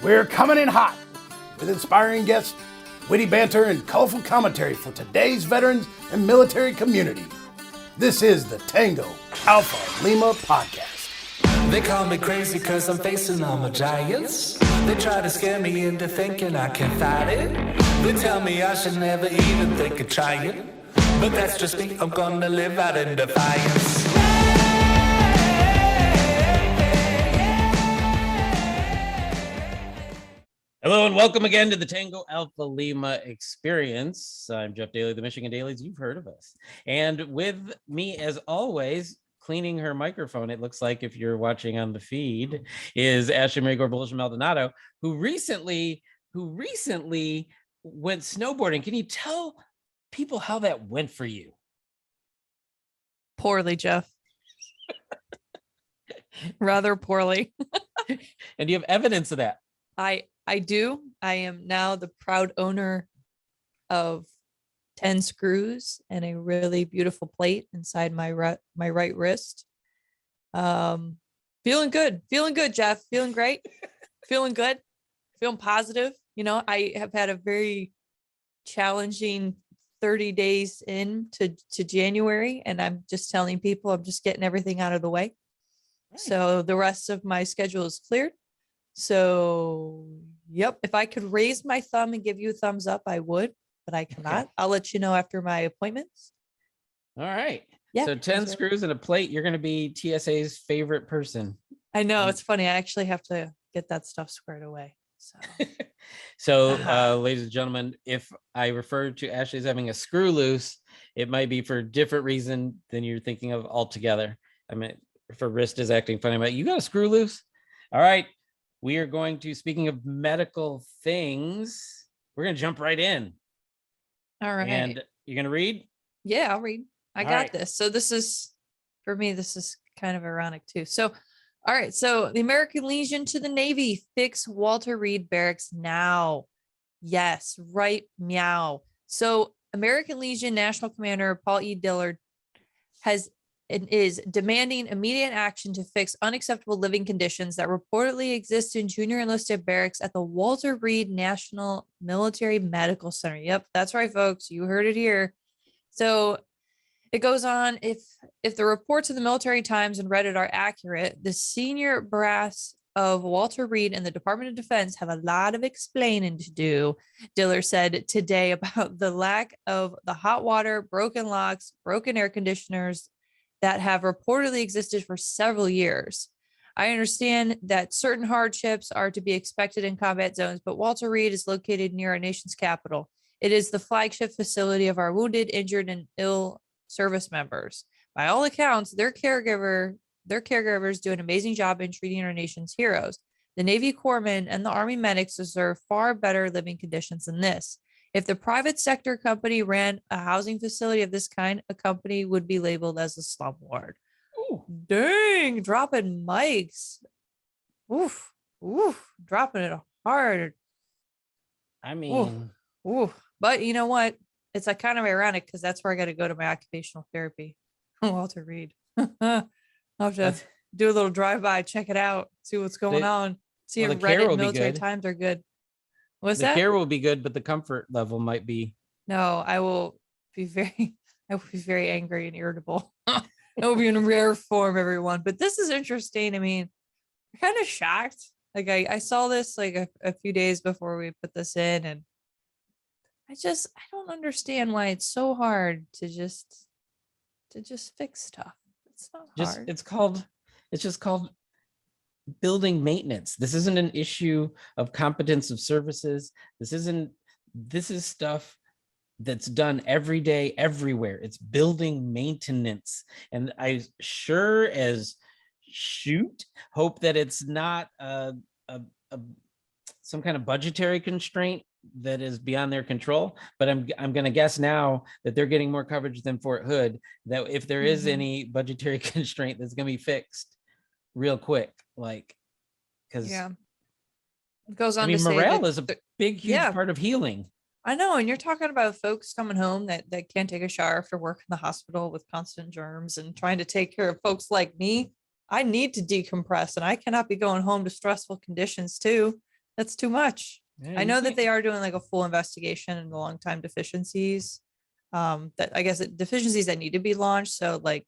We're coming in hot with inspiring guests, witty banter, and colorful commentary for today's veterans and military community. This is the Tango Alpha Lima podcast. They call me crazy cause I'm facing all my giants. They try to scare me into thinking I can fight it. They tell me I should never even think of trying. But that's just me, I'm gonna live out in defiance. Hello and welcome again to the Tango Alpha Lima experience. I'm Jeff Daly, the Michigan Dailies. You've heard of us. And with me, as always, cleaning her microphone, it looks like if you're watching on the feed, is Ashley Marigor Maldonado, who recently went snowboarding. Can you tell people how that went for you? Poorly, Jeff. Rather poorly. And do you have evidence of that? I do. I am now the proud owner of 10 screws and a really beautiful plate inside my right wrist. Feeling good, Jeff. Feeling great. Feeling good. Feeling positive. You know, I have had a very challenging 30 days into January, and I'm just telling people I'm just getting everything out of the way. Right. So the rest of my schedule is cleared. So, yep, if I could raise my thumb and give you a thumbs up, I would, but I cannot. Okay. I'll let you know after my appointments. All right. Yeah. So 10 screws and a plate. You're going to be TSA's favorite person. I know. It's funny. I actually have to get that stuff squared away. So, ladies and gentlemen, if I refer to Ashley as having a screw loose, it might be for a different reason than you're thinking of altogether. I mean, if her wrist is acting funny, you got a screw loose? All right. We are going to, speaking of medical things, we're going to jump right in. All right. And you're going to read? Yeah, I'll read. I got this. So this is, for me, this is kind of ironic too. So, all right. So the American Legion to the Navy, fix Walter Reed Barracks now. Yes, right. Meow. So American Legion National Commander Paul E. Dillard is demanding immediate action to fix unacceptable living conditions that reportedly exist in junior enlisted barracks at the Walter Reed National Military Medical Center. Yep, that's right, folks. You heard it here. So it goes on, if the reports of the Military Times and Reddit are accurate, the senior brass of Walter Reed and the Department of Defense have a lot of explaining to do, Diller said today, about the lack of the hot water, broken locks, broken air conditioners that have reportedly existed for several years. I understand that certain hardships are to be expected in combat zones, but Walter Reed is located near our nation's capital. It is the flagship facility of our wounded, injured, and ill service members. By all accounts, their caregivers do an amazing job in treating our nation's heroes. The Navy corpsmen and the Army medics deserve far better living conditions than this. If the private sector company ran a housing facility of this kind, a company would be labeled as a slumlord. Ooh, dang, dropping mics. Oof, dropping it hard. I mean, oof. But you know what? It's like kind of ironic because that's where I got to go to my occupational therapy. Walter Reed. I'll have to do a little drive-by, check it out, see what's going on. See if Reddit Military Times are good. What's that? The care will be good, but the comfort level might be. No, I will be very angry and irritable. It will be in rare form, everyone. But this is interesting. I mean, I'm kind of shocked. Like I saw this like a few days before we put this in, and I don't understand why it's so hard to just fix stuff. It's not hard. It's just called building maintenance. This isn't an issue of competence of services. This is stuff that's done every day, everywhere. It's building maintenance. And I sure as hope that it's not some kind of budgetary constraint that is beyond their control. But I'm going to guess now that they're getting more coverage than Fort Hood, that if there is any budgetary constraint, that's going to be fixed real quick. Like, because it goes on. I mean, to morale say is a big, huge part of healing. I know. And you're talking about folks coming home that can't take a shower after work in the hospital with constant germs and trying to take care of folks like me. I need to decompress, and I cannot be going home to stressful conditions too. That's too much. Yeah, I you know that can't- they are doing like a full investigation into long time deficiencies. That I guess deficiencies that need to be launched. So like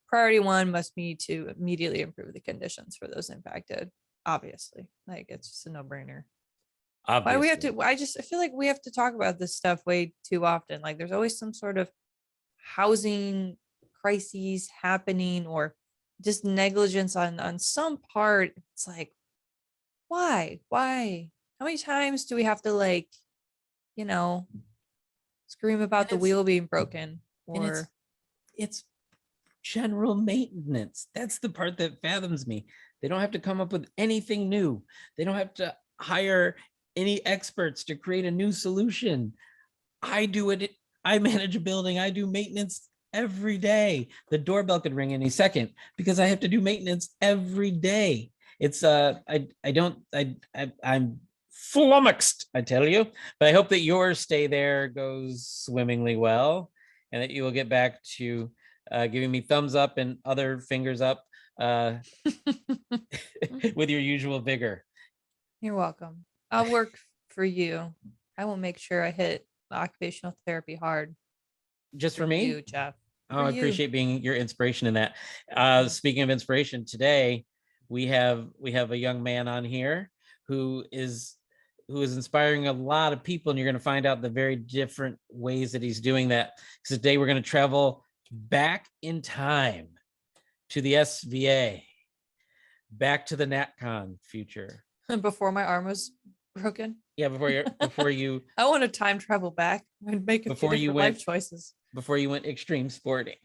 priority one must be to immediately improve the conditions for those impacted. Obviously, like it's just a no brainer. Why we have obviously. to? I feel like we have to talk about this stuff way too often. Like there's always some sort of housing crises happening or just negligence on some part. It's like, why? How many times do we have to like, you know, scream about the it's- wheel being broken? And it's general maintenance. That's the part that fathoms me. They don't have to come up with anything new. They don't have to hire any experts to create a new solution. I do it. I manage a building. I do maintenance every day. The doorbell could ring any second because I have to do maintenance every day. It's I'm flummoxed, I tell you, but I hope that your stay there goes swimmingly well and that you will get back to giving me thumbs up and other fingers up with your usual vigor. You're welcome. I'll work for you. I will make sure I hit occupational therapy hard. Just for me? You, Jeff. Oh, For I you. appreciate being your inspiration in that. Speaking of inspiration, today we have a young man on here who is inspiring a lot of people, and you're going to find out the very different ways that he's doing that. So today we're going to travel back in time to the SVA, back to the NatCon future. Before my arm was broken. Yeah, before you I want to time travel back and make a few Before you different went- life choices. before you went extreme sporting.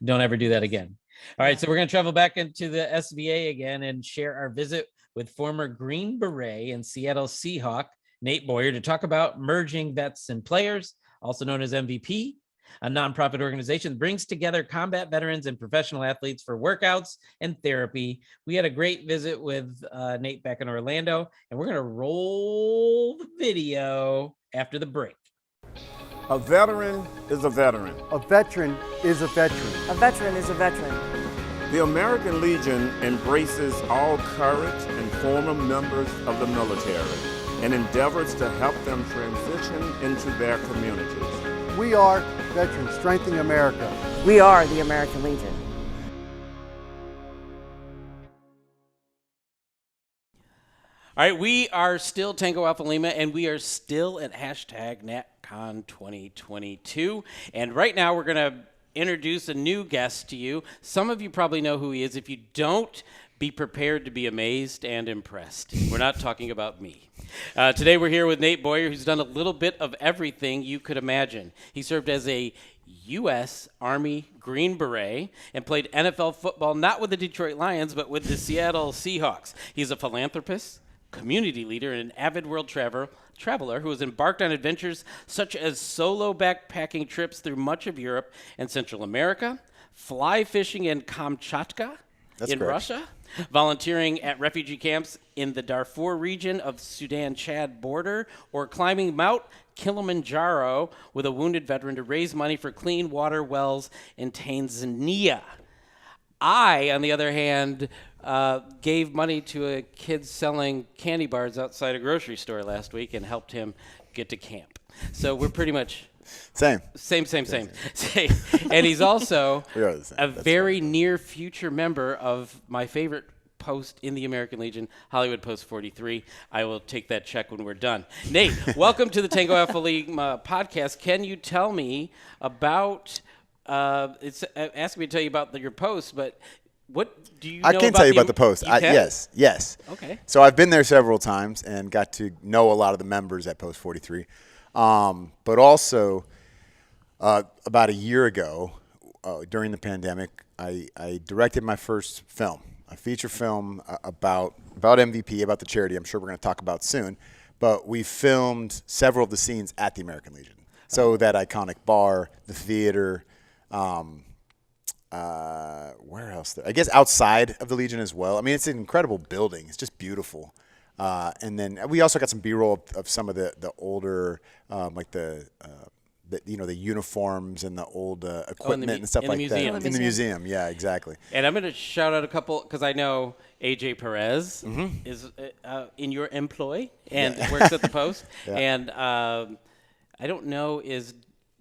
Don't ever do that again. All right, so we're going to travel back into the SVA again and share our visit with former Green Beret and Seattle Seahawk, Nate Boyer, to talk about merging vets and players, also known as MVP, a nonprofit organization that brings together combat veterans and professional athletes for workouts and therapy. We had a great visit with Nate back in Orlando, and we're going to roll the video after the break. A veteran is a veteran. A veteran is a veteran. A veteran is a veteran. The American Legion embraces all current and former members of the military and endeavors to help them transition into their communities. We are Veterans Strengthening America. We are the American Legion. All right, we are still Tango Alpha Lima, and we are still at hashtag NatCon 2022. And right now, we're going to introduce a new guest to you. Some of you probably know who he is. If you don't, be prepared to be amazed and impressed. We're not talking about me. Today, we're here with Nate Boyer, who's done a little bit of everything you could imagine. He served as a U.S. Army Green Beret and played NFL football, not with the Detroit Lions, but with the Seattle Seahawks. He's a philanthropist, community leader, and an avid world traveler who has embarked on adventures such as solo backpacking trips through much of Europe and Central America, fly fishing in Kamchatka in Russia, volunteering at refugee camps in the Darfur region of Sudan-Chad border, or climbing Mount Kilimanjaro with a wounded veteran to raise money for clean water wells in Tanzania. I, on the other hand, gave money to a kid selling candy bars outside a grocery store last week and helped him get to camp. So we're pretty much Same. Same. And he's also We are the same. a That's very near future member of my favorite post in the American Legion, Hollywood Post 43. I will take that check when we're done. Nate, welcome to the Tango Alpha Lima podcast. Can you tell me about, it's asking me to tell you about your post, but what do you know I can tell you about the post. You can? Yes. Okay. So I've been there several times and got to know a lot of the members at Post 43. But also, about a year ago, during the pandemic, I directed my first film, a feature film about MVP, about the charity I'm sure we're going to talk about soon. But we filmed several of the scenes at the American Legion. So that iconic bar, the theater, where else? I guess outside of the Legion as well. I mean, it's an incredible building. It's just beautiful. And then we also got some B-roll of some of the older, like the the uniforms and the old equipment and stuff in the like that museum. in the museum. Yeah, exactly. And I'm going to shout out a couple because I know AJ Perez Mm-hmm. is in your employ and works at the Post. Yeah. And I don't know, is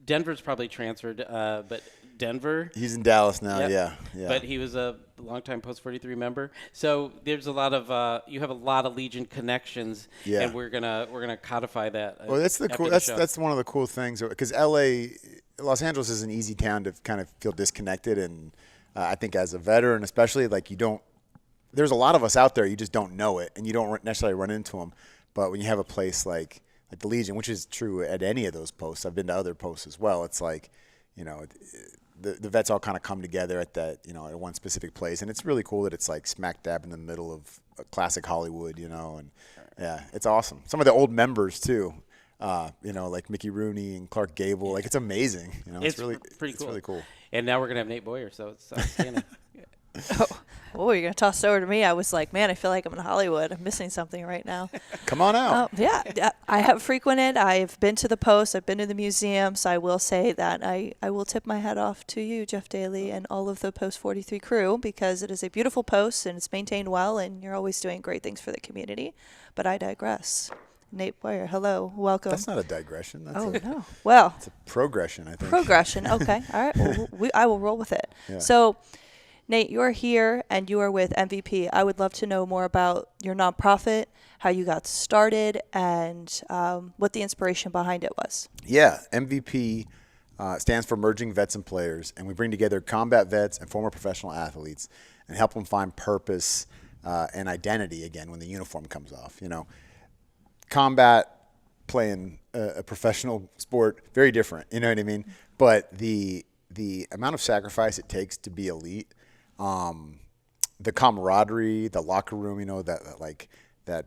Denver's probably transferred, but Denver. He's in Dallas now. Yep. Yeah. But he was a longtime Post 43 member. So there's a lot of you have a lot of Legion connections. Yeah. And we're gonna codify that. Well, that's the after cool. the show. That's one of the cool things because Los Angeles is an easy town to kind of feel disconnected, and I think as a veteran, especially, like there's a lot of us out there, you just don't know it, and you don't necessarily run into them. But when you have a place like the Legion, which is true at any of those posts, I've been to other posts as well. It's like, the vets all kind of come together at that, at one specific place, and it's really cool that it's like smack dab in the middle of classic Hollywood, and yeah, it's awesome. Some of the old members too, like Mickey Rooney and Clark Gable, like it's amazing. It's really pretty it's cool. really cool. And now we're gonna have Nate Boyer, so it's outstanding. Oh, you're gonna toss it over to me. I was like, man, I feel like I'm in Hollywood. I'm missing something right now. Come on out. Yeah, I have frequented. I've been to the Post. I've been to the museum. So I will say that I will tip my hat off to you, Jeff Daly, and all of the Post 43 crew, because it is a beautiful post and it's maintained well, and you're always doing great things for the community. But I digress. Nate Boyer, hello, welcome. That's not a digression. That's no. Well, it's a progression, I think. Progression. Okay. All right. Well, I will roll with it. Yeah. So, Nate, you're here and you are with MVP. I would love to know more about your nonprofit, how you got started, and what the inspiration behind it was. Yeah, MVP stands for Merging Vets and Players, and we bring together combat vets and former professional athletes and help them find purpose and identity again when the uniform comes off. Combat, playing a professional sport, very different. You know what I mean? But the amount of sacrifice it takes to be elite. The camaraderie, the locker room, the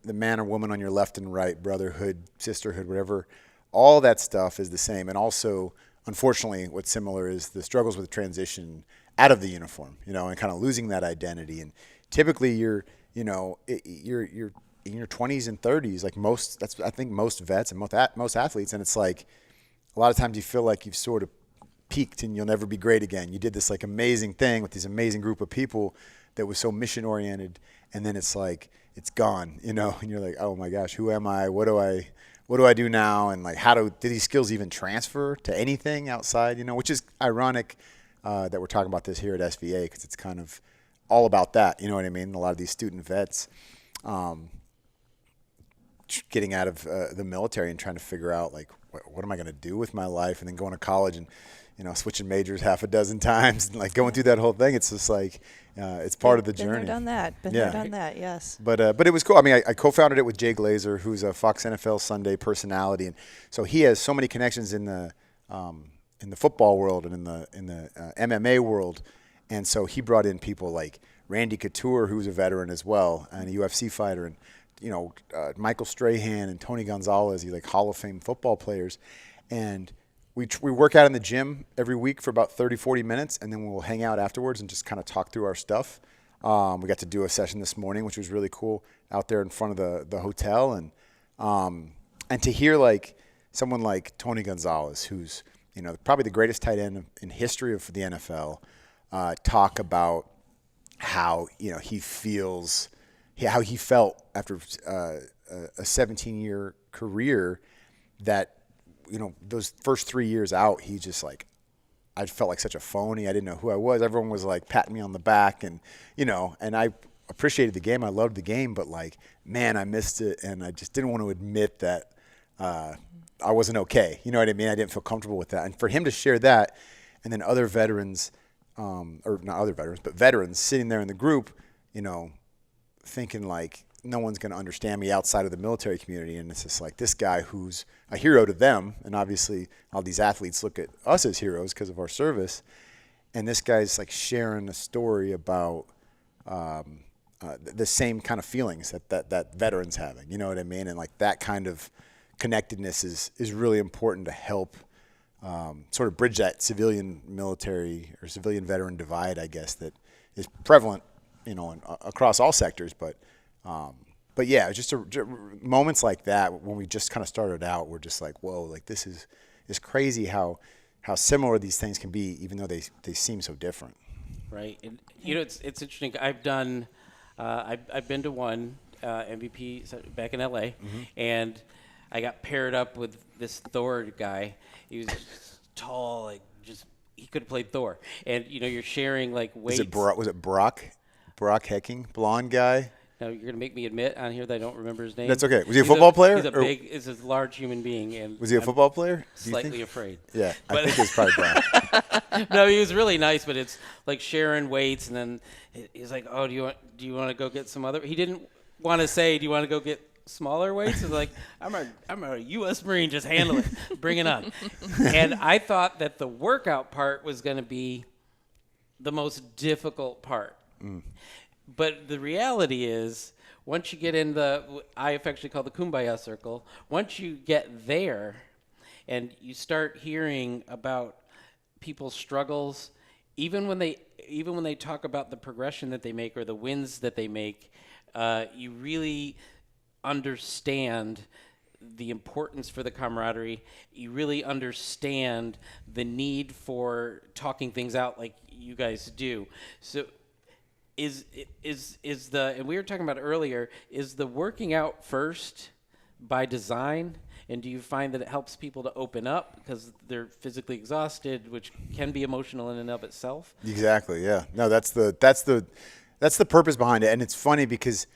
man or woman on your left and right, brotherhood, sisterhood, whatever, all that stuff is the same. And also, unfortunately, what's similar is the struggles with transition out of the uniform, and kind of losing that identity. And typically you're in your 20s and 30s, like I think most vets and most athletes. And it's like, a lot of times you feel like you've sort of peaked and you'll never be great again. You did this like amazing thing with this amazing group of people that was so mission oriented, and then it's like it's gone, and you're like, oh my gosh, who am I? What do I do now? And like, do these skills even transfer to anything outside? Which is ironic that we're talking about this here at SVA, because it's kind of all about that. You know what I mean? A lot of these student vets getting out of the military and trying to figure out like, what am I going to do with my life, and then going to college and switching majors half a dozen times and like going through that whole thing. It's just like it's part of the journey. Been there, done that. Been there, done that. Yes. But it was cool. I mean, I co-founded it with Jay Glazer, who's a Fox NFL Sunday personality, and so he has so many connections in the football world and in the MMA world, and so he brought in people like Randy Couture, who's a veteran as well and a UFC fighter, and Michael Strahan and Tony Gonzalez, like Hall of Fame football players. And we work out in the gym every week for about 30, 40 minutes, and then we'll hang out afterwards and just kind of talk through our stuff. We got to do a session this morning, which was really cool, out there in front of the hotel. And to hear like someone like Tony Gonzalez, who's probably the greatest tight end in history of the NFL, talk about how he feels, how he felt after a 17-year career, that those first 3 years out, he just like, I felt like such a phony. I didn't know who I was. Everyone was like patting me on the back, and and I appreciated the game. I loved the game, but like, man, I missed it, and I just didn't want to admit that I wasn't okay. You know what I mean? I didn't feel comfortable with that. And for him to share that, and then other veterans, or not other veterans, but veterans sitting there in the group, thinking like, no one's going to understand me outside of the military community. And it's just like this guy who's a hero to them. And obviously all these athletes look at us as heroes because of our service. And this guy's like sharing a story about the same kind of feelings that veterans having, you know what I mean? And like that kind of connectedness is really important to help sort of bridge that civilian military or civilian veteran divide, I guess, that is prevalent, across all sectors. But yeah, just moments like that when we just kind of started out, we're just like, whoa, like this is it's crazy how similar these things can be, even though they seem so different. Right. And, you know, it's interesting. I've done, I've been to one MVP back in LA, and I got paired up with this Thor guy. He was tall, like he could have played Thor. And you know, you're sharing like weights. Was it Brock Hecking, blonde guy? No, you're gonna make me admit on here that I don't remember his name. That's okay. Was he a football player? He's a large human being, and was he a football player? Slightly afraid. Yeah, I think it's probably Brock. No, he was really nice, but it's like sharing weights, and then he's like, "Oh, do you want to go get some other?" He didn't want to say, "Do you want to go get smaller weights?" It's like, I'm a U.S. Marine, just handle it, bring it on. And I thought that the workout part was going to be the most difficult part. But the reality is, once you get in I affectionately call the Kumbaya circle, once you get there and you start hearing about people's struggles, even when they talk about the progression that they make or the wins that they make, you really understand the importance for the camaraderie. You really understand the need for talking things out like you guys do. So is and we were talking about earlier, is the working out first by design? And do you find that it helps people to open up because they're physically exhausted, which can be emotional in and of itself? Exactly. Yeah. No, that's the purpose behind it. And it's funny because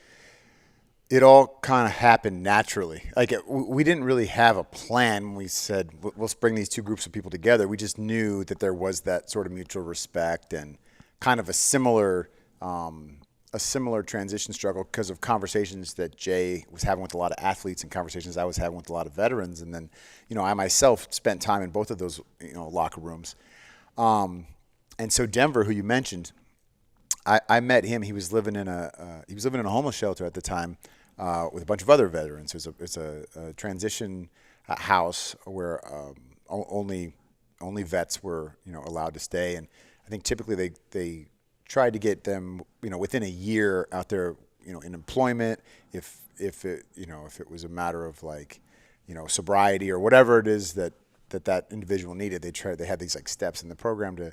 it all kind of happened naturally. Like we didn't really have a plan when we said, let's bring these two groups of people together. We just knew that there was that sort of mutual respect and kind of a similar transition struggle because of conversations that Jay was having with a lot of athletes and conversations I was having with a lot of veterans. And then, you know, I myself spent time in both of those, you know, locker rooms. And so Denver, who you mentioned, I met him. He was living in a homeless shelter at the time with a bunch of other veterans. It's a transition house where only vets were, you know, allowed to stay. And I think typically they tried to get them, you know, within a year out there, you know, in employment. If it was a matter of like, you know, sobriety or whatever it is that individual needed, they had these like steps in the program to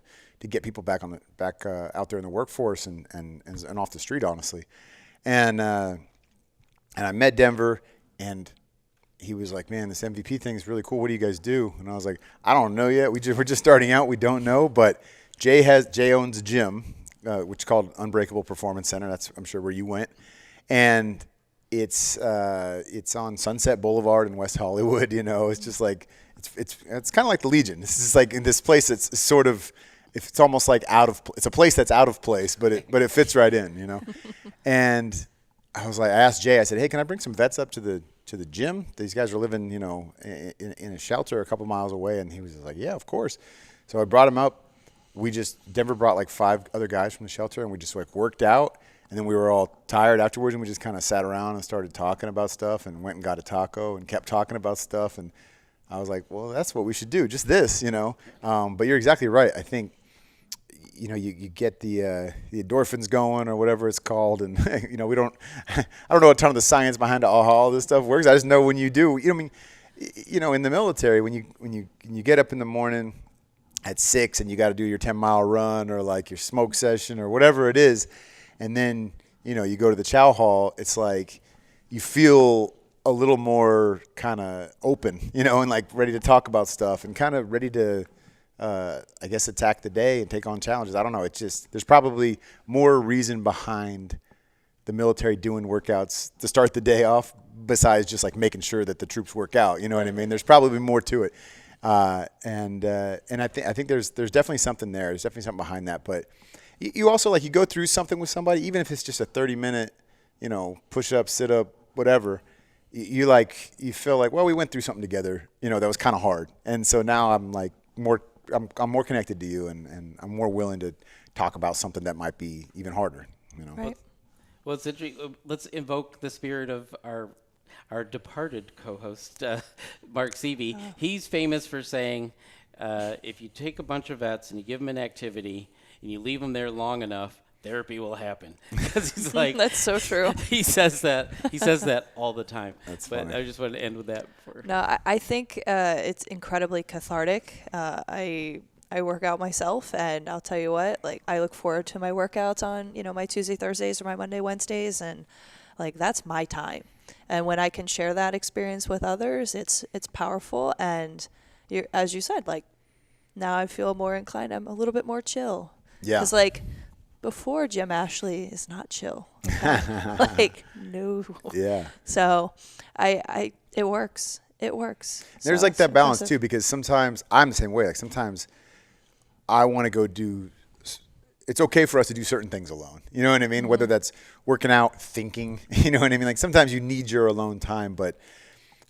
get people back out there in the workforce and off the street, honestly. And I met Denver, and he was like, "Man, this MVP thing is really cool. What do you guys do?" And I was like, "I don't know yet. We're just starting out. We don't know." But Jay owns a gym, which is called Unbreakable Performance Center. That's, I'm sure, where you went. And it's on Sunset Boulevard in West Hollywood. You know, it's just like it's kind of like the Legion. This is like in this place. It's sort of, it's almost like it's a place that's out of place, but it fits right in. You know, and I asked Jay. I said, "Hey, can I bring some vets up to the gym? These guys are living, you know, in a shelter a couple miles away." And he was like, "Yeah, of course." So I brought him up. Denver brought like 5 other guys from the shelter, and we just like worked out. And then we were all tired afterwards, and we just kind of sat around and started talking about stuff and went and got a taco and kept talking about stuff. And I was like, well, that's what we should do, just this, you know. But you're exactly right. I think, you know, you get the endorphins going or whatever it's called. And, you know, I don't know a ton of the science behind how all this stuff works. I just know when you do, you know, I mean, you know, in the military, when you get up in the morning at 6 and you got to do your 10-mile run or like your smoke session or whatever it is, and then, you know, you go to the chow hall, it's like you feel a little more kind of open, you know, and like ready to talk about stuff and kind of ready to, I guess, attack the day and take on challenges. I don't know. It's just, there's probably more reason behind the military doing workouts to start the day off besides just like making sure that the troops work out. You know what I mean? There's probably more to it. And I think there's definitely something there. There's definitely something behind that. But you also, like, you go through something with somebody, even if it's just a 30-minute, you know, push up, sit up, whatever. You feel like, well, we went through something together, you know, that was kind of hard. And so now I'm like I'm more connected to you, and I'm more willing to talk about something that might be even harder, you know. Right. Well, it's interesting. Let's invoke the spirit of our departed co-host, Mark Seavey. He's famous for saying, if you take a bunch of vets and you give them an activity and you leave them there long enough, therapy will happen. Because he's like, That's so true. he says that all the time. That's but funny. I just wanted to end with that. No, I think it's incredibly cathartic. I work out myself, and I'll tell you what, like, I look forward to my workouts on, my Tuesday, Thursdays, or my Monday, Wednesdays, and like, that's my time. And when I can share that experience with others, it's powerful. And as you said, like, now I feel more inclined. I'm a little bit more chill. Yeah. Because like before, Jim Ashley is not chill. Okay? Like, no. Yeah. So it works. It works. There's So like that it's balance impressive. too, because sometimes I'm the same way. Like sometimes I want to go do. It's okay for us to do certain things alone. You know what I mean? Mm-hmm. Whether that's working out, thinking. You know what I mean? Like sometimes you need your alone time, but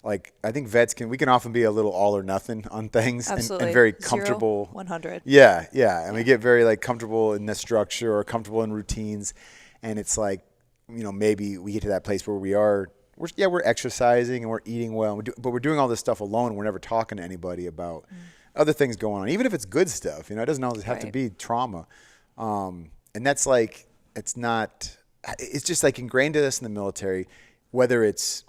like I think vets we can often be a little all or nothing on things, Absolutely. and very 0, comfortable. 100. Yeah, and we get very like comfortable in the structure or comfortable in routines, and it's like maybe we get to that place where we're exercising and we're eating well, but we're doing all this stuff alone. We're never talking to anybody about other things going on, even if it's good stuff. It doesn't always have to Right. be trauma, and that's like it's just like ingrained to us in the military, whether it's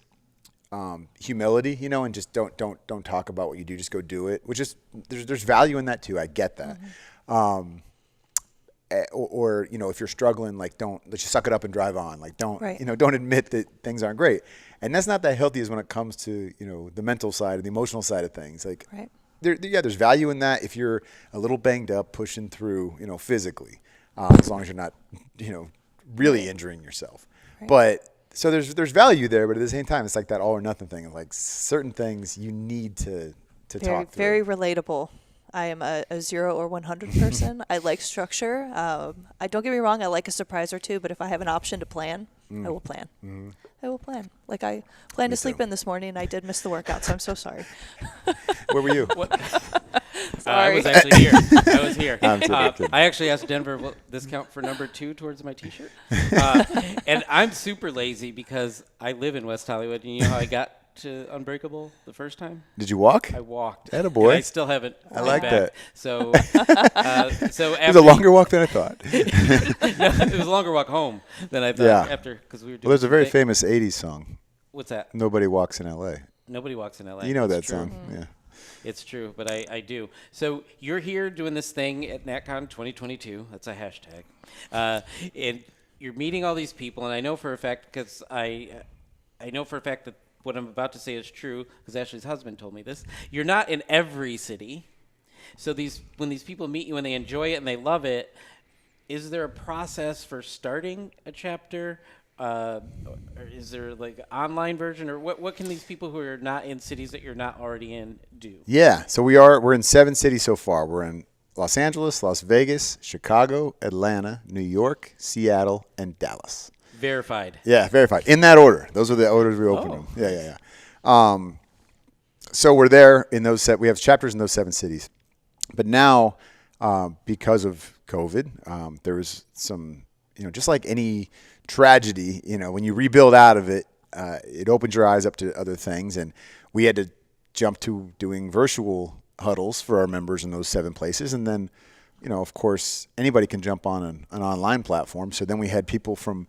humility, and just don't talk about what you do, just go do it. Which is there's value in that too. I get that. Or if you're struggling, like let's just suck it up and drive on. Like don't admit that things aren't great. And that's not that healthy as when it comes to the mental side or the emotional side of things. Like Right. there's value in that if you're a little banged up, pushing through, physically, as long as you're not, really injuring yourself. Right. But so there's value there, but at the same time, it's like that all or nothing thing. Like certain things you need to talk through. Very relatable. I am a 0 or 100 person. I like structure. I don't get me wrong. I like a surprise or two, but if I have an option to plan, I will plan. Mm-hmm. I will plan. Like I planned Me to sleep too. in this morning, and I did miss the workout, so I'm so sorry. Where were you? I was Sorry. actually here. I was here. I'm kidding. I actually asked Denver, will this count for number 2 towards my T-shirt? And I'm super lazy because I live in West Hollywood. And you know how I got to Unbreakable the first time? Did you walk? I walked. Attaboy. And I still haven't. I been like back. that. So, so It was a longer walk than I thought. No, it was a longer walk home than I thought. Yeah. After because we were doing. Well, there's a very thing- famous '80s song. What's that? Nobody Walks in L.A. Nobody walks in LA. You know that It's true. song, yeah. It's true, but I do. So you're here doing this thing at NatCon 2022. That's a hashtag. And you're meeting all these people, and I know for a fact because I know for a fact that what I'm about to say is true because Ashley's husband told me this. You're not in every city. So when these people meet you and they enjoy it and they love it, is there a process for starting a chapter? Or is there like an online version, or what can these people who are not in cities that you're not already in do? Yeah, so we're in 7 cities so far. We're in Los Angeles, Las Vegas, Chicago, Atlanta, New York, Seattle, and Dallas. Verified. Yeah, verified. In that order. Those are the orders we opened them. Yeah. So we're there in those we have chapters in those 7 cities. But now, because of COVID, there was some, just like any tragedy, when you rebuild out of it, it opens your eyes up to other things. And we had to jump to doing virtual huddles for our members in those 7 places. And then, of course, anybody can jump on an online platform. So then we had people from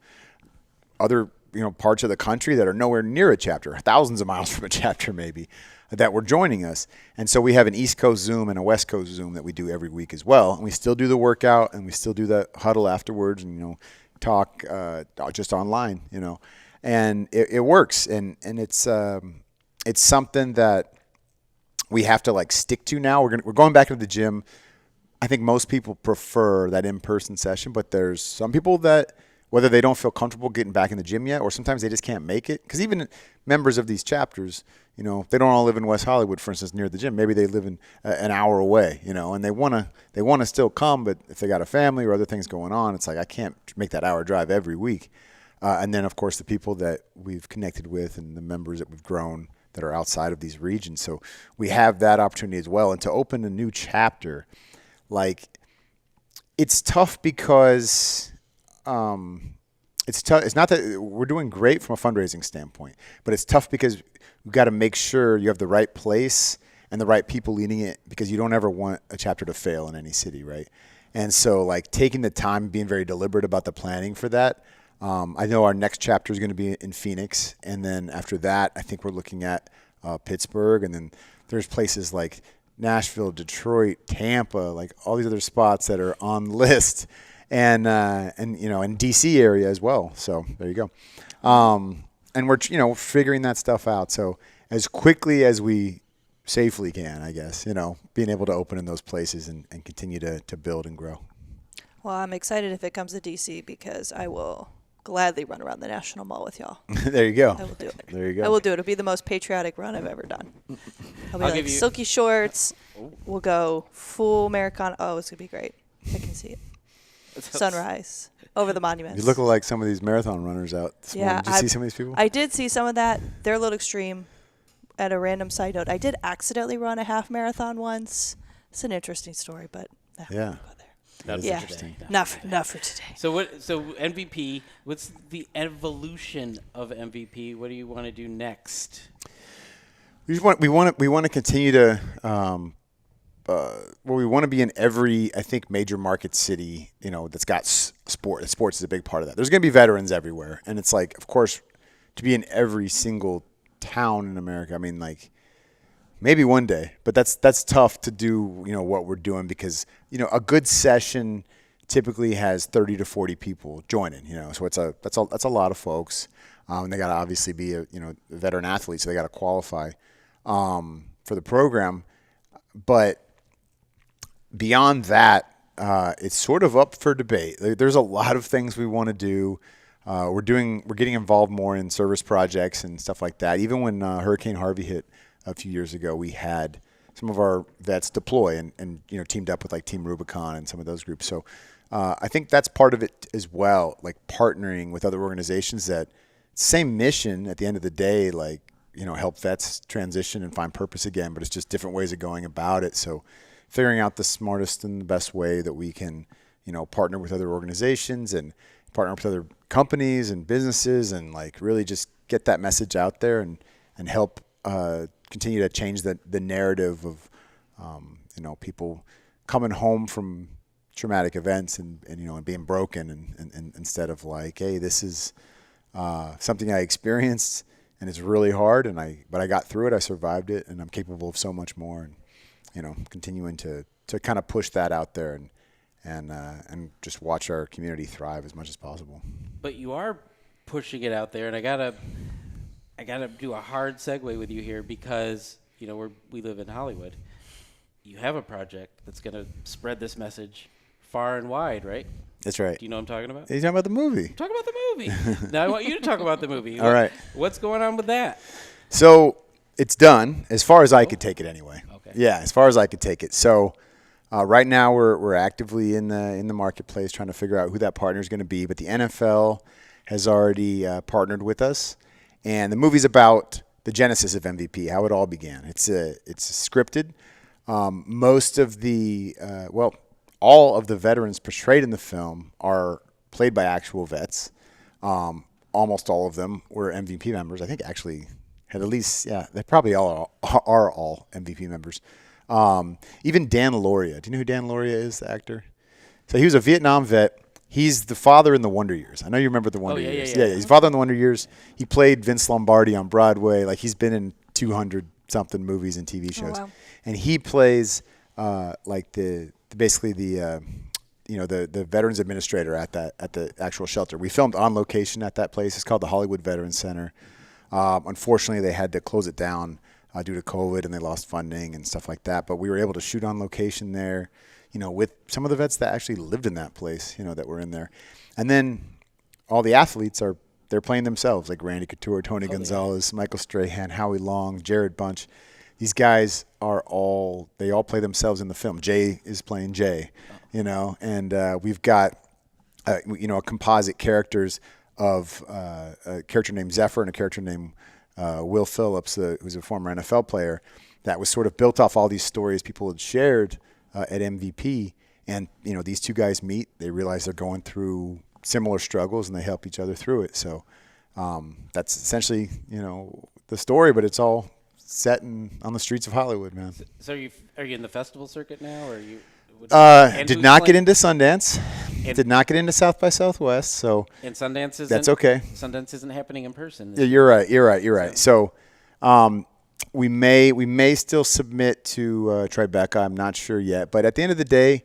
other, parts of the country that are nowhere near a chapter, thousands of miles from a chapter maybe, that were joining us. And so we have an East Coast Zoom and a West Coast Zoom that we do every week as well. And we still do the workout and we still do the huddle afterwards and, talk just online, and it works. And it's something that we have to like stick to now. We're going back into the gym. I think most people prefer that in-person session, but there's some people that whether they don't feel comfortable getting back in the gym yet, or sometimes they just can't make it. Because even members of these chapters, they don't all live in West Hollywood, for instance, near the gym. Maybe they live in an hour away, and they wanna still come, but if they got a family or other things going on, it's like I can't make that hour drive every week. And then, of course, the people that we've connected with and the members that we've grown that are outside of these regions. So we have that opportunity as well. And to open a new chapter, like, it's tough because it's tough. It's not that we're doing great from a fundraising standpoint, but it's tough because we've got to make sure you have the right place and the right people leading it, because you don't ever want a chapter to fail in any city, right? And so like taking the time, being very deliberate about the planning for that. I know our next chapter is going to be in Phoenix. And then after that, I think we're looking at Pittsburgh. And then there's places like Nashville, Detroit, Tampa, like all these other spots that are on the list. And you know, in DC area as well. So there you go. And we're, you know, figuring that stuff out. So as quickly as we safely can, I guess, you know, being able to open in those places and continue to build and grow. Well, I'm excited if it comes to DC because I will gladly run around the National Mall with y'all. There you go. I will do it. There you go. I will do it. It'll be the most patriotic run I've ever done. I'll be I'll like give you- silky shorts. We'll go full Americana. Oh, it's going to be great. I can see it. Sunrise over the monuments. You look like some of these marathon runners out this morning. Did you see some of these people? I did see some of that. They're a little extreme. At a random side note, I did accidentally run a half marathon once. It's an interesting story, but Yeah. That's yeah, interesting. not for today. So what? So MVP. What's the evolution of MVP? What do you want to do next? We want to continue to we want to be in every, I think, major market city, you know, that's got sport. Sports is a big part of that. There's going to be veterans everywhere, and it's like, of course, to be in every single town in America. I mean, like, maybe one day, but that's tough to do. You know what we're doing because, you know, a good session typically has 30 to 40 people joining. You know, so that's a lot of folks. And they got to obviously be a veteran athlete, so they got to qualify for the program, but beyond that, it's sort of up for debate. There's a lot of things we want to do. We're getting involved more in service projects and stuff like that. Even when Hurricane Harvey hit a few years ago, we had some of our vets deploy and you know, teamed up with like Team Rubicon and some of those groups. So I think that's part of it as well, like partnering with other organizations that same mission at the end of the day, like, you know, help vets transition and find purpose again, but it's just different ways of going about it. So figuring out the smartest and the best way that we can, you know, partner with other organizations and partner with other companies and businesses and like really just get that message out there and help continue to change the narrative of, you know, people coming home from traumatic events and you know, and being broken and instead of like, hey, this is something I experienced and it's really hard but I got through it, I survived it, and I'm capable of so much more, and you know, continuing to kind of push that out there and just watch our community thrive as much as possible. But you are pushing it out there, and I gotta do a hard segue with you here because, you know, we live in Hollywood. You have a project that's gonna spread this message far and wide, right? That's right. Do you know what I'm talking about? You're talking about the movie. Talk about the movie. Now I want you to talk about the movie. All right. What's going on with that? So it's done as far as I could take it anyway. Okay. Yeah, as far as I could take it. So right now we're actively in the marketplace trying to figure out who that partner is going to be. But the NFL has already partnered with us, and the movie's about the genesis of MVP, how it all began. It's scripted. Most of the all of the veterans portrayed in the film are played by actual vets. Almost all of them were MVP members. I think actually had at least, they probably all are all MVP members. Even Dan Lauria. Do you know who Dan Lauria is, the actor? So he was a Vietnam vet. He's the father in the Wonder Years. I know you remember the Wonder Years. Yeah, he's father in the Wonder Years. He played Vince Lombardi on Broadway. Like, he's been in 200-something movies and TV shows. Oh, wow. And he plays like the veterans administrator at the actual shelter. We filmed on location at that place. It's called the Hollywood Veterans Center. Unfortunately, they had to close it down due to COVID, and they lost funding and stuff like that. But we were able to shoot on location there, you know, with some of the vets that actually lived in that place, you know, that were in there. And then all the athletes they're playing themselves, like Randy Couture, Tony Gonzalez, Michael Strahan, Howie Long, Jared Bunch. These guys they all play themselves in the film. Jay is playing Jay, you know, and we've got, a composite characters of a character named Zephyr and a character named Will Phillips, who's a former NFL player, that was sort of built off all these stories people had shared at MVP. And, you know, these two guys meet, they realize they're going through similar struggles, and they help each other through it. So that's essentially, you know, the story, but it's all set on the streets of Hollywood, man. So are you in the festival circuit now, or are you? Did not get into Sundance. Did not get into South by Southwest. So And Sundance isn't. that's okay. Sundance isn't happening in person. Yeah, you're right. So, we may still submit to Tribeca. I'm not sure yet. But at the end of the day,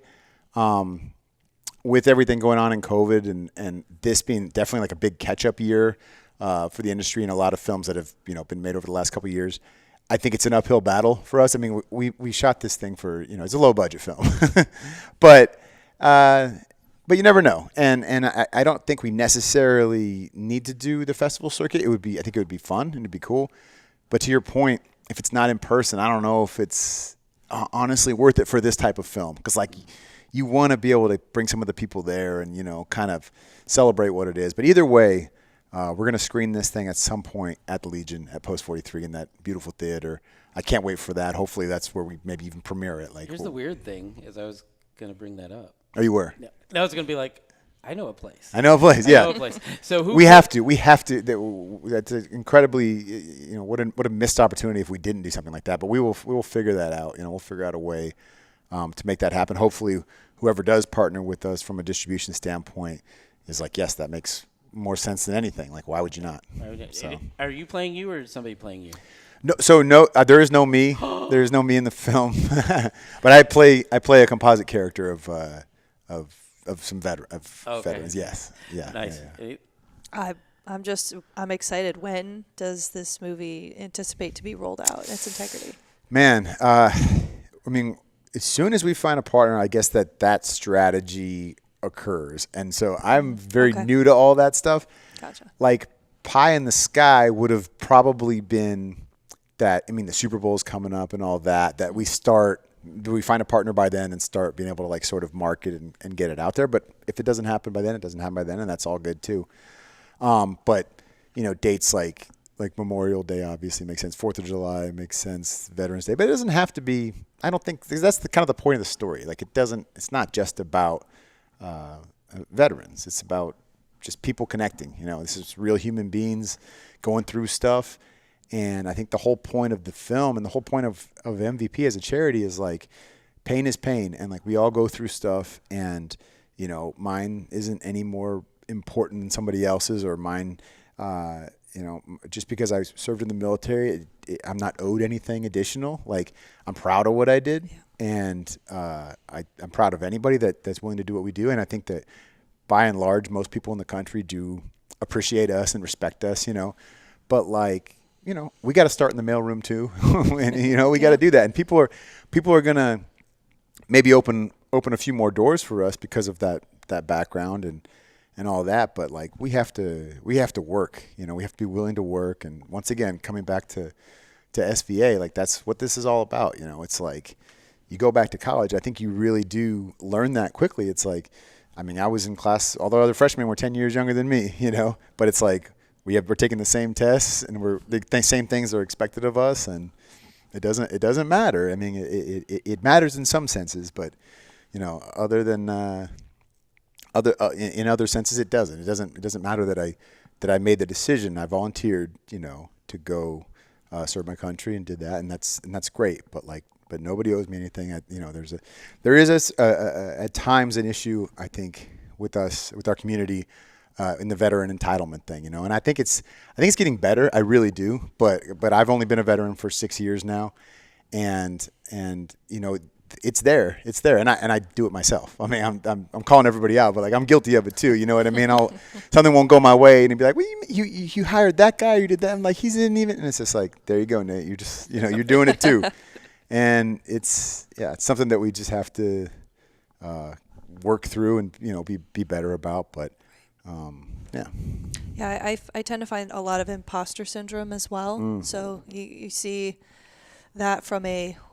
with everything going on in COVID and this being definitely like a big catch-up year for the industry and a lot of films that have been made over the last couple of years, I think it's an uphill battle for us. I mean, we shot this thing for it's a low-budget film, but you never know. And I don't think we necessarily need to do the festival circuit. I think it would be fun and it'd be cool. But to your point, if it's not in person, I don't know if it's honestly worth it for this type of film. Because like you want to be able to bring some of the people there and kind of celebrate what it is. But either way, we're going to screen this thing at some point at the Legion at Post 43 in that beautiful theater. I can't wait for that. Hopefully that's where we maybe even premiere it. Like, Here's the weird thing is I was going to bring that up. Oh, you were? No, I was going to be like, I know a place. Yeah. I know a place. So we have to. That's incredibly, what a missed opportunity if we didn't do something like that. But we will figure that out. We'll figure out a way to make that happen. Hopefully, whoever does partner with us from a distribution standpoint is like, yes, that makes more sense than anything. Like, why would you not? So. Are you playing you or is somebody playing you? No, there is no me. There is no me in the film. But I play a composite character of some veterans. Yes. Yeah. Nice. Yeah. I'm excited. When does this movie anticipate to be rolled out in its integrity? Man, I mean, as soon as we find a partner, I guess that strategy occurs. And so I'm very new to all that stuff. Gotcha. Like Pie in the Sky would have probably been that. I mean, the Super Bowl is coming up and all that do we find a partner by then and start being able to like sort of market and get it out there? But if it doesn't happen by then, it doesn't happen by then, and that's all good too. But dates like Memorial Day obviously makes sense. 4th of July makes sense. Veterans Day, but it doesn't have to be. I don't think that's the kind of the point of the story. Like it's not just about veterans. It's about just people connecting. This is real human beings going through stuff. And I think the whole point of the film and the whole point of MVP as a charity is like pain is pain. And like we all go through stuff and, mine isn't any more important than somebody else's or mine, just because I served in the military, I'm not owed anything additional. Like I'm proud of what I did. Yeah. And I'm proud of anybody that's willing to do what we do. And I think that by and large, most people in the country do appreciate us and respect us, but like, we got to start in the mailroom too, and we got to do that. And people are gonna maybe open a few more doors for us because of that background and all that. But like we have to work. We have to be willing to work. And once again, coming back to SVA, like that's what this is all about. It's like you go back to college. I think you really do learn that quickly. It's like, I mean, I was in class. All the other freshmen were 10 years younger than me. But it's like. We're taking the same tests, and the same things are expected of us, and it doesn't matter. I mean, it matters in some senses, but other than in other senses, it doesn't. It doesn't matter that I made the decision. I volunteered, to go serve my country and did that, and that's great. But nobody owes me anything. There is at times an issue I think with our community. In the veteran entitlement thing, and I think it's getting better. I really do, but I've only been a veteran for 6 years now, and it's there, and I do it myself. I mean, I'm calling everybody out, but like I'm guilty of it too. You know what I mean? Something won't go my way, and he'd be like, "Well, you hired that guy, you did that." I'm like, "He didn't even," and it's just like, there you go, Nate. You just you're doing it too, and it's something that we just have to work through and be better about, but. Yeah, I tend to find a lot of imposter syndrome as well. So you see that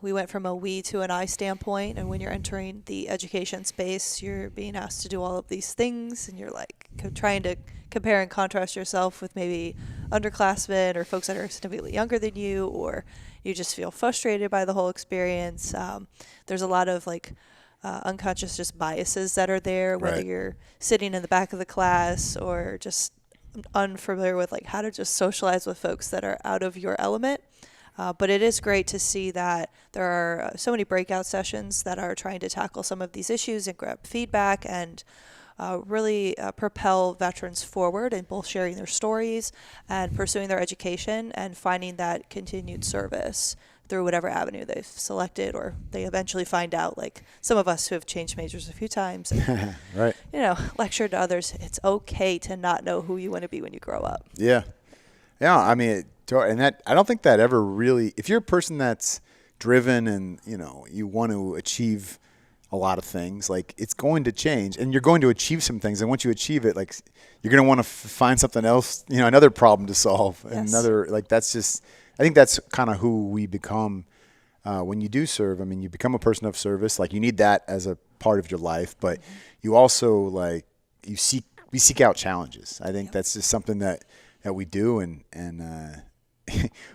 we went from a we to an I standpoint, and when you're entering the education space, you're being asked to do all of these things, and you're like trying to compare and contrast yourself with maybe underclassmen or folks that are significantly younger than you, or you just feel frustrated by the whole experience. There's a lot of like unconscious just biases that are there, whether Right. you're sitting in the back of the class or just unfamiliar with like how to just socialize with folks that are out of your element. But it is great to see that there are so many breakout sessions that are trying to tackle some of these issues and grab feedback and really propel veterans forward in both sharing their stories and pursuing their education and finding that continued service through whatever avenue they've selected, or they eventually find out, like some of us who have changed majors a few times and, right. lectured to others, it's okay to not know who you want to be when you grow up. Yeah. Yeah. I mean, and that, I don't think that ever really, if you're a person that's driven and, you want to achieve a lot of things, like it's going to change and you're going to achieve some things. And once you achieve it, like you're going to want to find something else, another problem to solve. Yes. That's just, I think that's kind of who we become when you do serve. I mean, you become a person of service. Like you need that as a part of your life, but you also we seek out challenges. I think that's just something that we do. And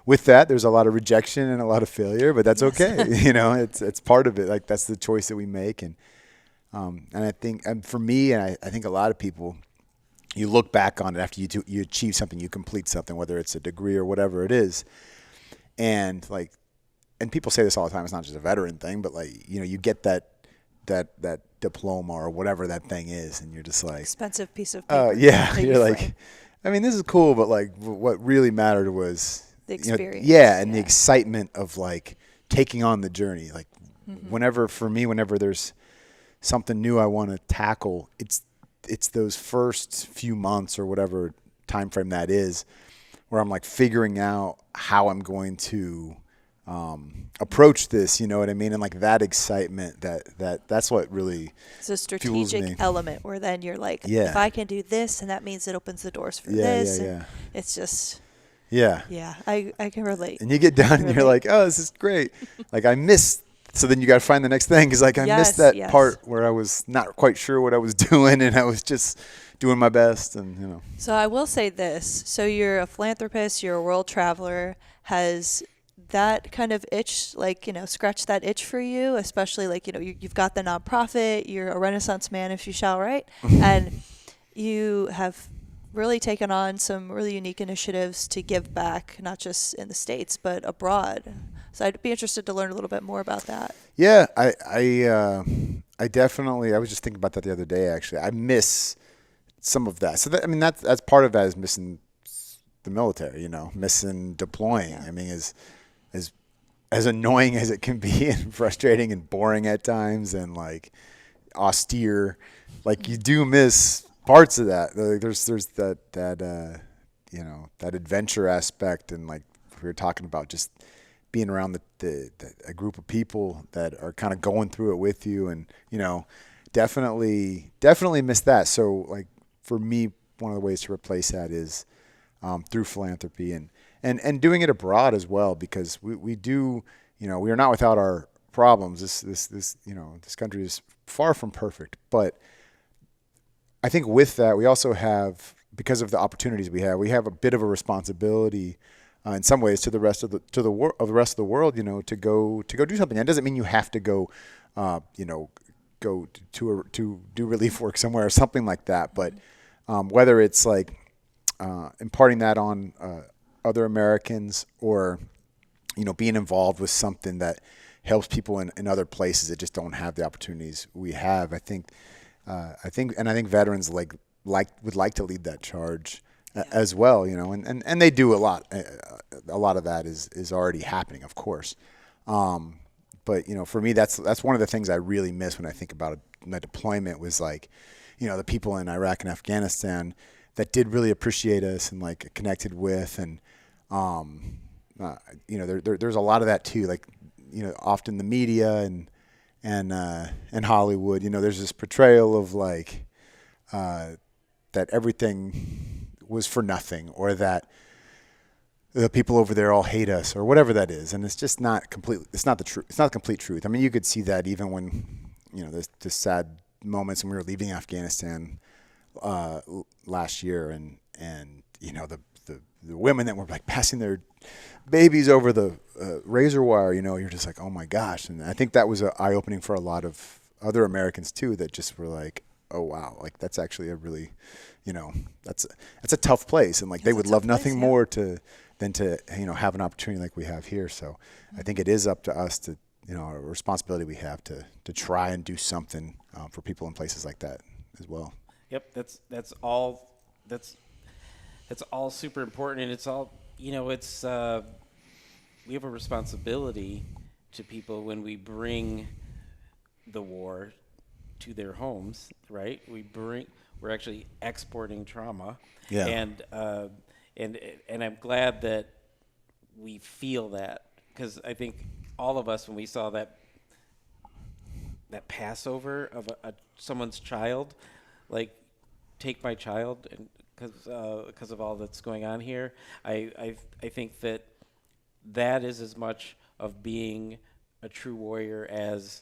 with that, there's a lot of rejection and a lot of failure, but that's okay. It's part of it. Like that's the choice that we make. And I think, for me, and I think a lot of people, you look back on it after you achieve something, you complete something, whether it's a degree or whatever it is. And people say this all the time. It's not just a veteran thing, but you get that diploma or whatever that thing is, and you're just like expensive piece of paper. Yeah, you're like, I mean, this is cool, but what really mattered was the experience. The excitement of taking on the journey. Whenever there's something new I want to tackle, it's those first few months or whatever time frame that is, where I'm figuring out how I'm going to approach this, you know what I mean? And that excitement, that's what really it's a strategic element where then you're if I can do this, and that means it opens the doors for this. Yeah. It's just I can relate. And you get done and you're like, oh, this is great. I missed. So then you got to find the next thing, because I missed that part where I was not quite sure what I was doing, and I was just doing my best, and So I will say this: so you're a philanthropist, you're a world traveler. Has that kind of itch, scratch that itch for you? Especially you've got the nonprofit, you're a Renaissance man, if you shall, right? And you have really taken on some really unique initiatives to give back, not just in the States but abroad. So I'd be interested to learn a little bit more about that. Yeah, I definitely. I was just thinking about that the other day. Actually, I miss some of that. So that's part of that is missing the military. Missing deploying. Yeah. I mean, as annoying as it can be, and frustrating and boring at times, and austere, you do miss parts of that. There's that adventure aspect, and we were talking about just being around a group of people that are kind of going through it with you, and definitely miss that. So for me, one of the ways to replace that is through philanthropy and doing it abroad as well, because we do, we are not without our problems. This country is far from perfect, but I think with that we also have, because of the opportunities we have a bit of a responsibility in some ways to the rest of the world, to go do something. That doesn't mean you have to go, go to do relief work somewhere or something like that. But whether it's imparting that on other Americans, or being involved with something that helps people in other places that just don't have the opportunities we have, I think veterans would like to lead that charge. As well, and they do a lot. A lot of that is already happening, of course. But for me, that's one of the things I really miss when I think about my deployment was the people in Iraq and Afghanistan that did really appreciate us and connected with, and there's a lot of that too. Often the media and Hollywood, there's this portrayal of that everything was for nothing, or that the people over there all hate us, or whatever that is. And it's just not completely, it's not the truth. It's not the complete truth. I mean, you could see that even when, there's just sad moments when we were leaving Afghanistan last year, and the women that were passing their babies over the razor wire, you're just oh my gosh. And I think that was eye-opening for a lot of other Americans too, that just were oh wow, that's actually a really, that's a tough place, and they would love nothing more to than to, have an opportunity like we have here. So I think it is up to us to, a responsibility we have to try and do something for people in places like that as well. Yep, that's all super important, and it's all, it's we have a responsibility to people when we bring the war to their homes, right? We're actually exporting trauma. Yeah. And I'm glad that we feel that, because I think all of us, when we saw that Passover of someone's child, like, take my child, and because of all that's going on here, I think that is as much of being a true warrior as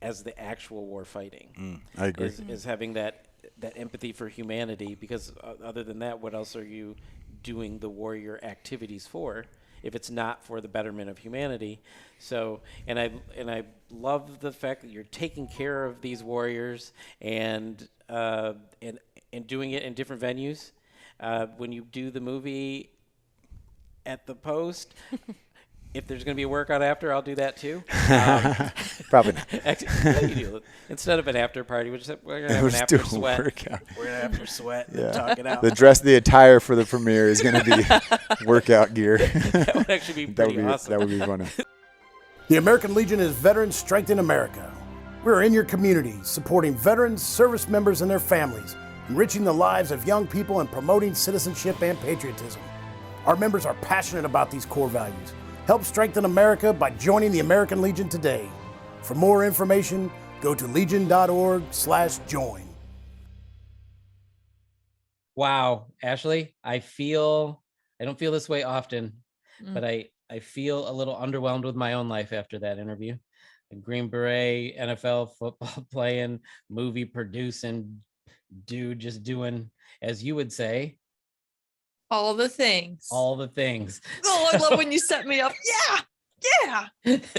the actual war fighting. I agree. Is having that empathy for humanity, because other than that, what else are you doing the warrior activities for if it's not for the betterment of humanity? So, and I love the fact that you're taking care of these warriors and doing it in different venues. When you do the movie at the Post, if there's going to be a workout after, I'll do that too. Probably not. You do. Instead of an after party, we're going to have an after sweat. Workout. We're going to after sweat and talk it out. The attire for the premiere is going to be workout gear. That would actually be pretty awesome. That would be funny. The American Legion is Veterans Strengthen America. We're in your community, supporting veterans, service members, and their families, enriching the lives of young people, and promoting citizenship and patriotism. Our members are passionate about these core values. Help strengthen America by joining the American Legion today. For more information, go to legion.org/join. Wow, Ashley, I don't feel this way often, but I feel a little underwhelmed with my own life after that interview. A Green Beret, NFL football playing, movie producing dude, just doing, as you would say, All the things. Oh, I love when you set me up. Yeah.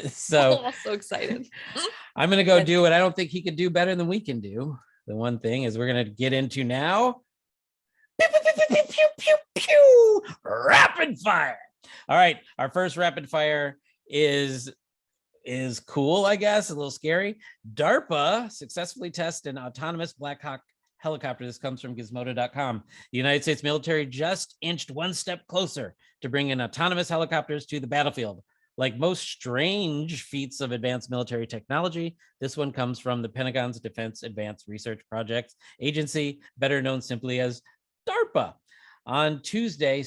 So I'm so excited. I'm going to go do what I don't think he could do better than we can do. The one thing is we're going to get into now. Pew, pew, pew, pew, pew, pew, pew, rapid fire. All right. Our first rapid fire is cool, I guess, a little scary. DARPA successfully tested an autonomous Black Hawk helicopter. This comes from gizmodo.com. The United States military just inched one step closer to bringing autonomous helicopters to the battlefield. Like most strange feats of advanced military technology, this one comes from the Pentagon's Defense Advanced Research Projects Agency, better known simply as DARPA. On Tuesday,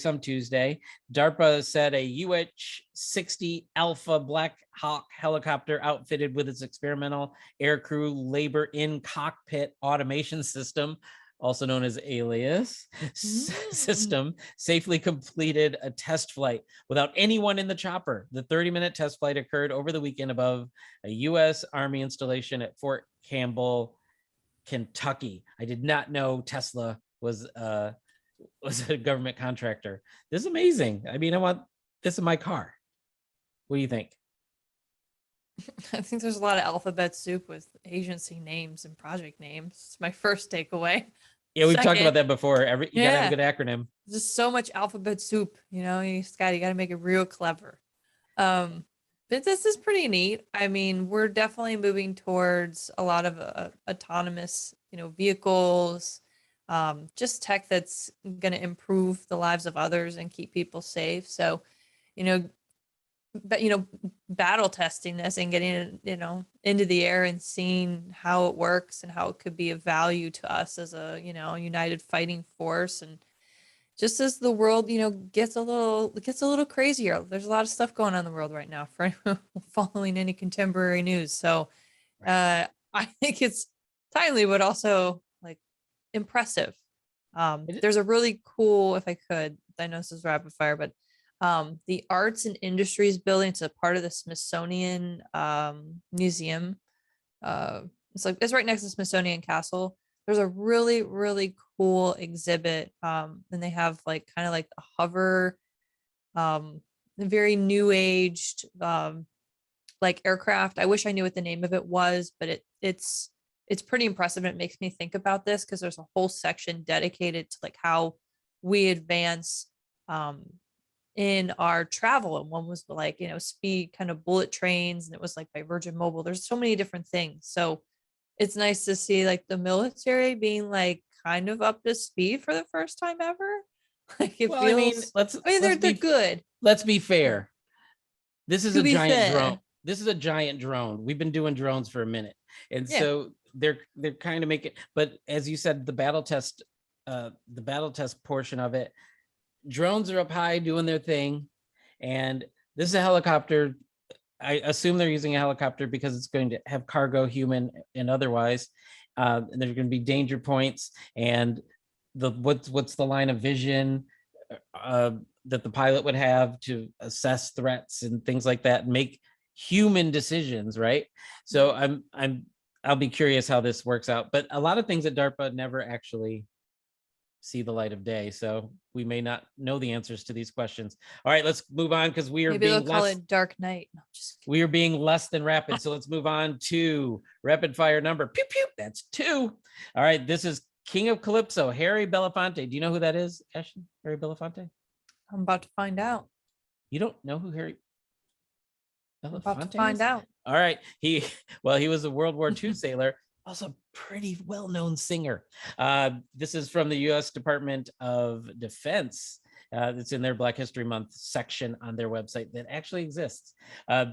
DARPA said a UH-60 Alpha Black Hawk helicopter outfitted with its experimental aircrew labor in cockpit automation system, also known as ALIAS system, safely completed a test flight without anyone in the chopper. The 30-minute test flight occurred over the weekend above a U.S. Army installation at Fort Campbell, Kentucky. I did not know Tesla was a government contractor. This is amazing. I mean, I want this in my car. What do you think? I think there's a lot of alphabet soup with agency names and project names. It's my first takeaway. Yeah, we've talked about that before. You gotta have a good acronym. Just so much alphabet soup, you gotta make it real clever. But this is pretty neat. I mean, we're definitely moving towards a lot of autonomous, vehicles, just tech that's going to improve the lives of others and keep people safe. So, battle testing this and getting it, into the air and seeing how it works and how it could be of value to us as a, united fighting force. And just as the world, gets a little crazier, there's a lot of stuff going on in the world right now for following any contemporary news. So, I think it's timely, but also impressive. There's a really cool, if I could, I know this is rapid fire, but the Arts and Industries building, it's a part of the Smithsonian Museum. It's right next to Smithsonian Castle. There's a really, really cool exhibit. And they have kind of like a hover, very new aged aircraft. I wish I knew what the name of it was, but it's pretty impressive. And it makes me think about this because there's a whole section dedicated to how we advance in our travel. And one was like, speed kind of bullet trains, and it was like by Virgin Mobile. There's so many different things. So it's nice to see like the military being like kind of up to speed for the first time ever. Like it Well, feels, they're good. Let's be fair. This is To a be giant fair. drone. This is a giant drone. We've been doing drones for a minute. And so they're kind of making, but as you said, the battle test portion of it, drones are up high doing their thing. And this is a helicopter. I assume they're using a helicopter because it's going to have cargo, human and otherwise. And there's going to be danger points, and what's the line of vision that the pilot would have to assess threats and things like that, and make human decisions, right? So I'll be curious how this works out. But a lot of things at DARPA never actually see the light of day, so we may not know the answers to these questions. All right, let's move on, because we are Maybe they'll being call less, it Dark Knight. No, just kidding. we are being less than rapid. So let's move on to rapid fire number. Pew pew. That's 2. All right, this is King of Calypso, Harry Belafonte. Do you know who that is, Ashton? Harry Belafonte? I'm about to find out. You don't know who Harry I'm Belafonte about to find is? out. All right. He was a World War II sailor, also pretty well-known singer. This is from the U.S. Department of Defense. It's in their Black History Month section on their website that actually exists.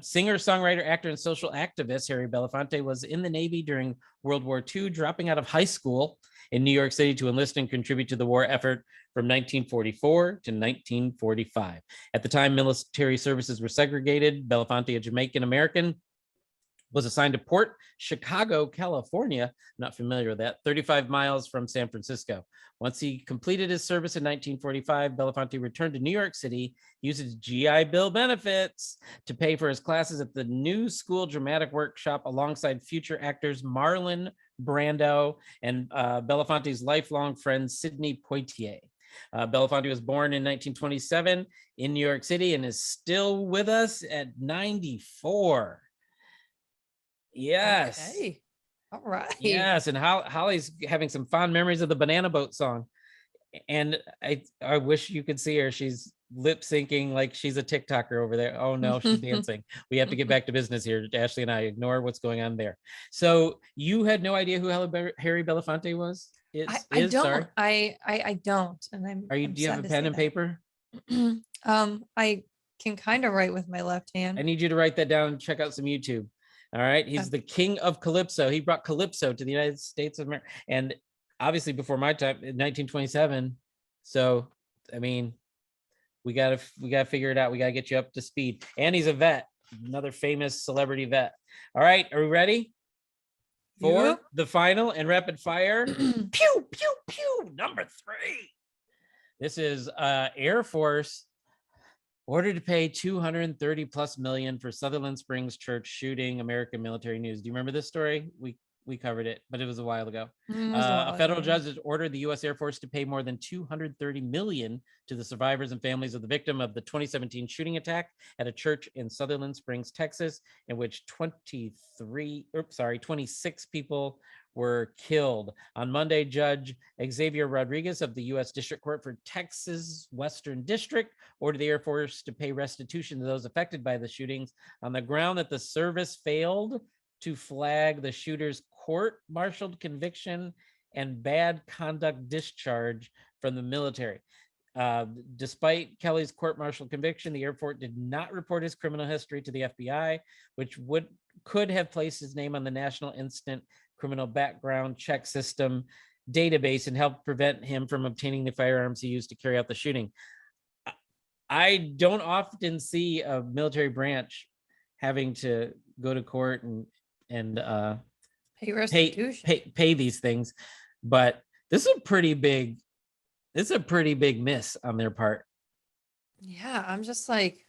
Singer, songwriter, actor, and social activist Harry Belafonte was in the Navy during World War II, dropping out of high school in New York City to enlist and contribute to the war effort from 1944 to 1945. At the time, military services were segregated. Belafonte, a Jamaican American, was assigned to Port Chicago, California. Not familiar with that, 35 miles from San Francisco. Once he completed his service in 1945, Belafonte returned to New York City, used his GI Bill benefits to pay for his classes at the New School Dramatic Workshop alongside future actors Marlon Brando and Belafonte's lifelong friend Sidney Poitier. Belafonte was born in 1927 in New York City and is still with us at 94. Yes. Okay. All right. Yes, and Holly's having some fond memories of the Banana Boat song. And I wish you could see her. She's lip syncing like she's a TikToker over there. Oh no, she's dancing. We have to get back to business here. Ashley and I ignore what's going on there. So you had no idea who Harry Belafonte was? I don't. I don't. And I'm. Do you have a pen and paper? I can kind of write with my left hand. I need you to write that down and check out some YouTube. All right. He's the king of Calypso. He brought Calypso to the United States of America. And obviously before my time in 1927. So, I mean, we gotta figure it out. We gotta get you up to speed. And he's a vet, another famous celebrity vet. All right. Are we ready for the final and rapid fire? Pew, pew, pew. Number 3. This is Air Force ordered to pay $230+ million for Sutherland Springs church shooting. American Military News. Do you remember this story? We covered it, but it was a while ago. A federal judge has ordered the U.S. Air Force to pay more than $230 million to the survivors and families of the victim of the 2017 shooting attack at a church in Sutherland Springs, Texas, in which 26 people were killed. On Monday, Judge Xavier Rodriguez of the U.S. District Court for Texas Western District ordered the Air Force to pay restitution to those affected by the shootings on the ground that the service failed to flag the shooter's court-martialed conviction and bad conduct discharge from the military. Despite Kelly's court-martial conviction, the Air Force did not report his criminal history to the FBI, which could have placed his name on the National Instant Criminal Background Check System database and helped prevent him from obtaining the firearms he used to carry out the shooting. I don't often see a military branch having to go to court and pay restitution, pay these things, but this is a pretty big miss on their part. Yeah, I'm just like,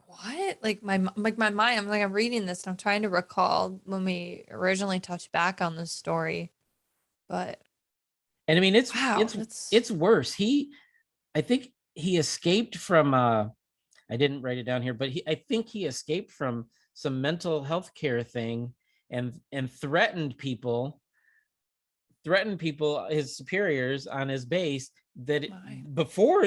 what? Like my mind, I'm reading this and I'm trying to recall when we originally touched back on this story. And I mean, it's worse. I think he escaped from I didn't write it down here, but I think he escaped from some mental health care thing and threatened people threaten people, his superiors on his base, that My. before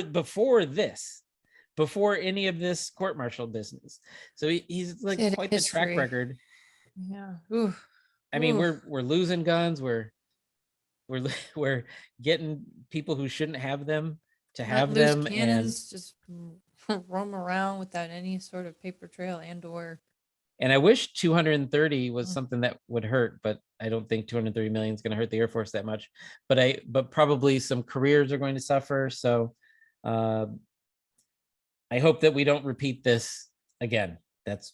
any of this court-martial business. So he's like Kid quite the track history. record. Yeah. Ooh. I mean, Oof. we're losing guns. We're getting people who shouldn't have them to have Let loose them, cannons just roam around without any sort of paper trail and/or. and I wish 230 was Mm. something that would hurt, but I don't think 230 million is going to hurt the Air Force that much. But probably some careers are going to suffer. So I hope that we don't repeat this again. That's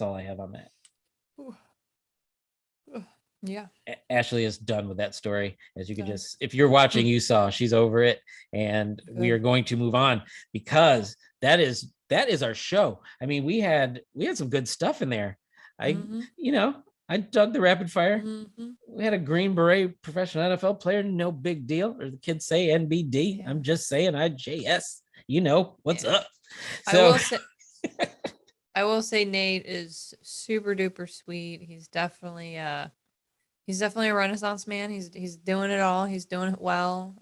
all I have on that. Ooh. Yeah. Ashley is done with that story. As you could Done. just, if you're watching, you saw she's over it, and we Good. are going to move on because that is our show. I mean, we had some good stuff in there. Mhm. I dug the rapid fire. Mhm. We had a Green Beret professional NFL player, no big deal. Or the kids say NBD. Yeah. I'm just saying IJS. You know what's Yeah. up. I So will say Nate is super duper sweet. He's definitely a Renaissance man. He's doing it all. He's doing it well.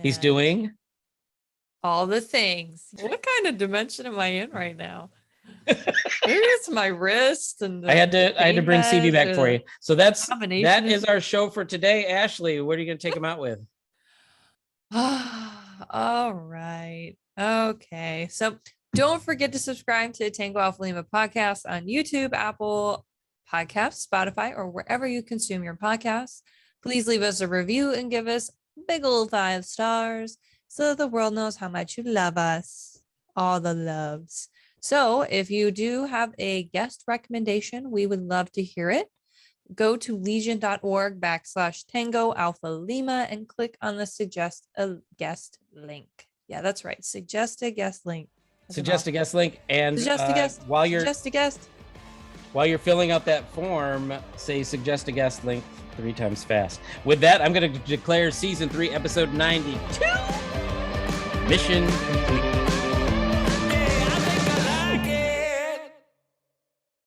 he's and doing. all the things. What kind of dimension am I in right now? Maybe it's my wrist and I had to bring CV back for you. So that combination is our show for today. Ashley, what are you going to take him out with? All right. Okay. So don't forget to subscribe to Tango Alpha Lima podcast on YouTube, Apple Podcasts, Spotify, or wherever you consume your podcasts. Please leave us a review and give us big old 5 stars so the world knows how much you love us. All the loves. So if you do have a guest recommendation, we would love to hear it. Go to legion.org/Tango Alpha Lima and click on the suggest a guest link. Yeah, that's right. Suggest a guest link. Suggest a guest link, and Suggest a guest. while you're Suggest a guest. while you're filling out that form, say suggest a guest link 3 times fast. With that, I'm going to declare season 3, episode 92 mission complete.